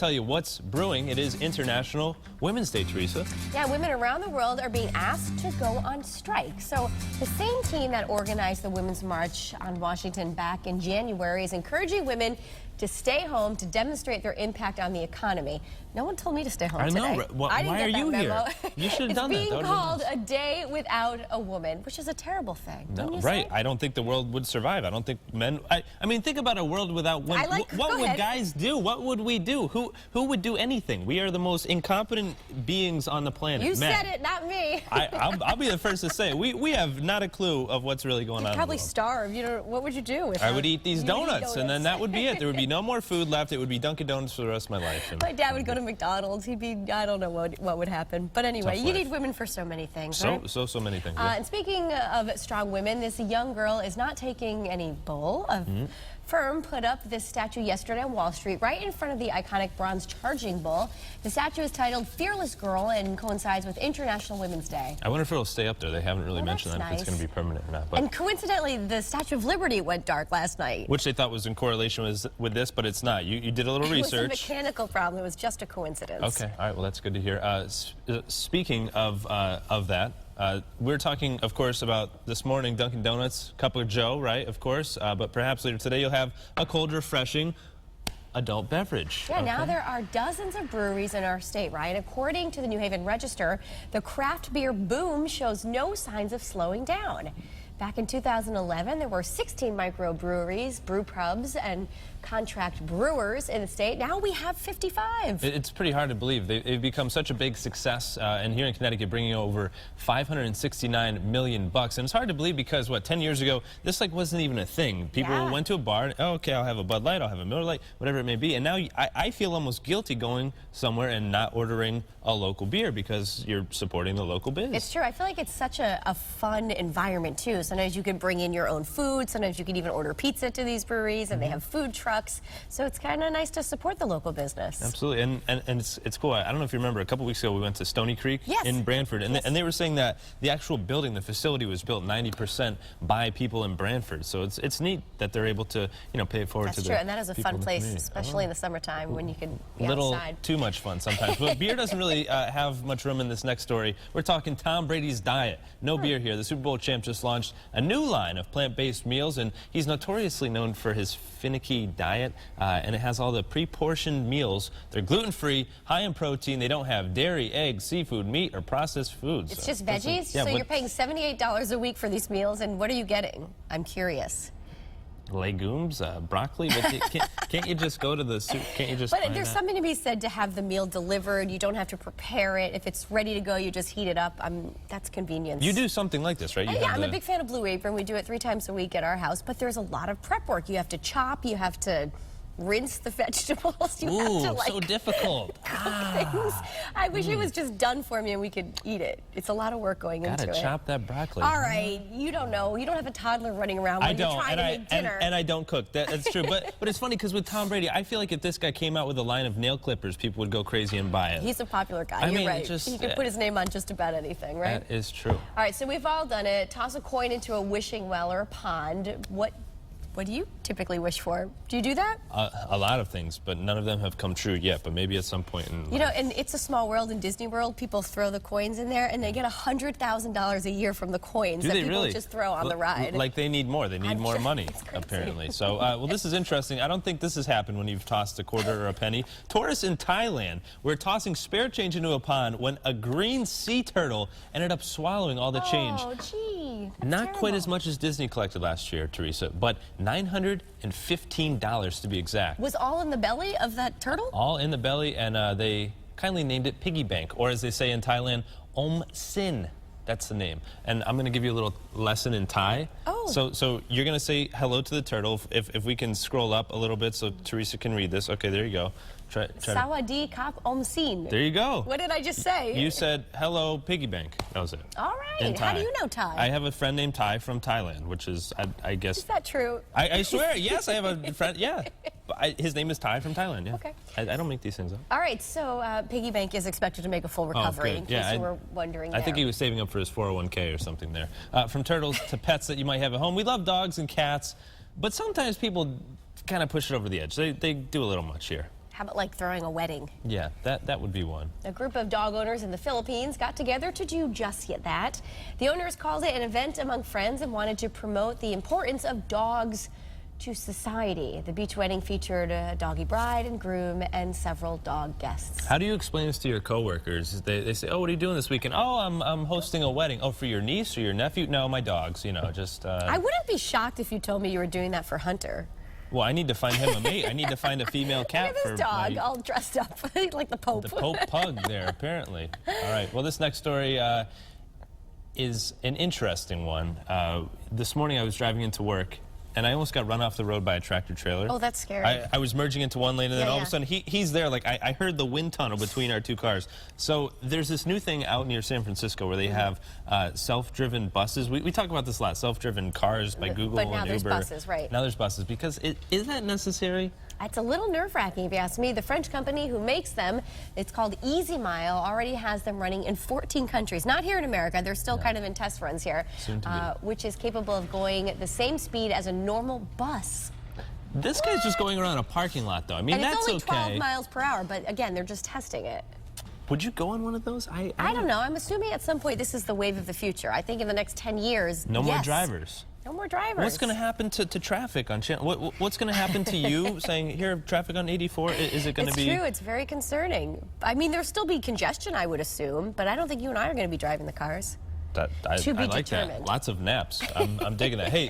tell you what's brewing. It is International Women's Day, Teresa. Yeah, women around the world are being asked to go on strike. So the same team that organized the Women's March on Washington back in January is encouraging women to stay home to demonstrate their impact on the economy. No one told me to stay home today. I know. Why are you here? You should have done that. It's being called a day without a woman, which is a terrible thing. No, right. I don't think the world would survive. I don't think men... I mean, think about a world without women. What would guys do? What would we do? Who would do anything? We are the most incompetent beings on the planet. You said it, not me. I'll be the first to say it. We have not a clue of what's really going on. You'd probably starve. You know, what would you do? I would eat these donuts, and then that would be it. There would be no more food left. It would be Dunkin' Donuts for the rest of my life. My dad would go to McDonald's. He'd be, I don't know what would happen. But anyway, you need women for so many things, right? So many things. Yeah. And speaking of strong women, this young girl is not taking any bull. A firm put up this statue yesterday on Wall Street, right in front of the iconic bronze charging bull. The statue is titled Fearless Girl and coincides with International Women's Day. I wonder if it'll stay up there. They haven't really mentioned that, if it's going to be permanent or not. But. And coincidentally, the Statue of Liberty went dark last night. Which they thought was in correlation with this, but it's not. You did a little research. It was a mechanical problem. It was just a coincidence. Okay. All right. Well, that's good to hear. Speaking of that, we're talking, of course, about this morning Dunkin' Donuts, Cup of Joe, right, of course, but perhaps later today you'll have a cold, refreshing adult beverage. Yeah, now there are dozens of breweries in our state, right? According to the New Haven Register, the craft beer boom shows no signs of slowing down. Back in 2011, there were 16 microbreweries, brew pubs, and contract brewers in the state. Now we have 55. It's pretty hard to believe. They've become such a big success, and here in Connecticut, bringing over $569 million bucks. And it's hard to believe because, 10 years ago, this wasn't even a thing. People went to a bar, and, oh, okay, I'll have a Bud Light, I'll have a Miller Lite, whatever it may be. And now I feel almost guilty going somewhere and not ordering a local beer because you're supporting the local biz. It's true. I feel like it's such a fun environment, too. Sometimes you can bring in your own food. Sometimes you can even order pizza to these breweries, and they have food trucks. So it's kind of nice to support the local business. Absolutely, and it's cool. I don't know if you remember, a couple weeks ago we went to Stony Creek in Branford, and they were saying that the actual building, the facility, was built 90% by people in Branford. So it's neat that they're able to pay it forward to the people. That's true, and that is a fun place, especially in the summertime when you can be little outside. Too much fun sometimes. But beer doesn't really have much room in this next story. We're talking Brady's Diet. No beer here. The Super Bowl champ just launched a new line of plant-based meals, and he's notoriously known for his finicky diet, and it has all the pre-portioned meals. They're gluten-free, high in protein. They don't have dairy, eggs, seafood, meat, or processed foods. It's just veggies? So you're paying $78 a week for these meals, and what are you getting? I'm curious. Legumes, broccoli. Can't you just go to the soup? Can't you just? But there's something to be said to have the meal delivered. You don't have to prepare it. If it's ready to go, you just heat it up. That's convenience. You do something like this, right? Yeah, I'm a big fan of Blue Apron. We do it 3 times a week at our house. But there's a lot of prep work. You have to chop. You have to rinse the vegetables. You have to so difficult. Things. I wish it was just done for me and we could eat it. It's a lot of work going into it. Gotta chop that broccoli. All right, you don't know. You don't have a toddler running around when you're trying to make dinner. And I don't cook. That's true. But it's funny because with Tom Brady, I feel like if this guy came out with a line of nail clippers, people would go crazy and buy it. He's a popular guy. You're right. He could put his name on just about anything, right? That is true. All right, so we've all done it. Toss a coin into a wishing well or a pond. What do you typically wish for? Do you do that? A lot of things, but none of them have come true yet, but maybe at some point in life. You know, and It's a Small World in Disney World, people throw the coins in there, and they get $100,000 a year from the coins that people just throw on the ride. Like they need more. They need more money, apparently. So, well, this is interesting. I don't think this has happened when you've tossed a quarter or a penny. Tourists in Thailand were tossing spare change into a pond when a green sea turtle ended up swallowing all the change. Oh, gee. Not quite as much as Disney collected last year, Teresa, but $915 to be exact. Was all in the belly of that turtle? All in the belly, and they kindly named it Piggy Bank, or as they say in Thailand, Om Sin. That's the name. And I'm going to give you a little lesson in Thai. Oh. So you're going to say hello to the turtle. If we can scroll up a little bit so Teresa can read this. Okay, there you go. Try Sawadee Kap Om Sin. There you go. What did I just say? You said hello Piggy Bank. That was it. All right. How do you know Thai? I have a friend named Thai from Thailand, which is, I guess... Is that true? I swear, yes, I have a friend, yeah. His name is Thai from Thailand, yeah. Okay. I don't make these things up. All right, so Piggy Bank is expected to make a full recovery, in case you were wondering. I think he was saving up for his 401k or something there. From turtles to pets that you might have at home. We love dogs and cats, but sometimes people kind of push it over the edge. They do a little much here. How about like throwing a wedding? Yeah, that would be one. A group of dog owners in the Philippines got together to do just that. The owners called it an event among friends and wanted to promote the importance of dogs to society. The beach wedding featured a doggy bride and groom and several dog guests. How do you explain this to your coworkers? They say, oh, what are you doing this weekend? Oh, I'm hosting a wedding. Oh, for your niece or your nephew? No, my dogs, you know, just... I wouldn't be shocked if you told me you were doing that for Hunter. Well, I need to find him a mate. I need to find a female cat. Look at this dog, all dressed up like the Pope. The Pope pug there, apparently. All right, well, this next story is an interesting one. This morning I was driving into work, and I almost got run off the road by a tractor trailer. Oh, that's scary. I was merging into one lane, and then all of a sudden he's there. Like I heard the wind tunnel between our two cars. So there's this new thing out near San Francisco where they have self-driven buses. We talked about this last, self-driven cars by Google and Uber. But now there's buses, right? Now there's buses, because is that necessary? It's a little nerve-wracking, if you ask me. The French company who makes them, it's called Easy Mile, already has them running in 14 countries. Not here in America. They're still kind of in test runs here, which is capable of going the same speed as a normal bus. This guy's just going around a parking lot, though. I mean, and that's it's only 12 okay. miles per hour, but again, they're just testing it. Would you go on one of those? I don't know. I'm assuming at some point this is the wave of the future. I think in the next 10 years, no more drivers. No more drivers. What's going to happen to traffic on channel? What's going to happen to you saying, here, traffic on 84? Is it going to be? It's true. It's very concerning. I mean, there'll still be congestion, I would assume, but I don't think you and I are going to be driving the cars. I like that. Lots of naps. I'm digging that. Hey.